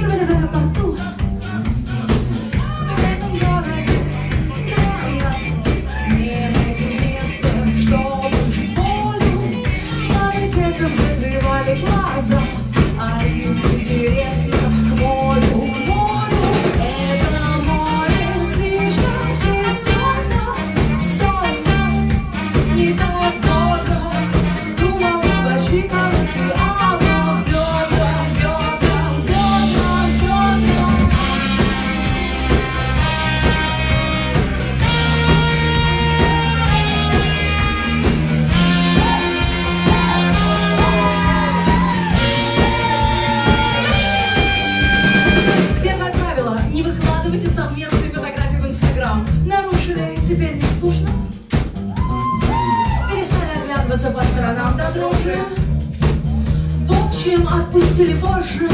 были в аэропорту. В этом городе для нас не найти места, чтобы жить волю. Но ведь этим закрывали глаза, а им интересно к морю, к морю. Это море слишком бесплатно, стойно, не так бодро. Думал, большие короткие, а вот бедра, бедра, бедра, бедра. Первое правило: не выкладывайте совместные фотографии в Инстаграм. Нарушили, теперь не скучно. Перестали оглядываться по сторонам до дрожи. В общем, отпустили позже.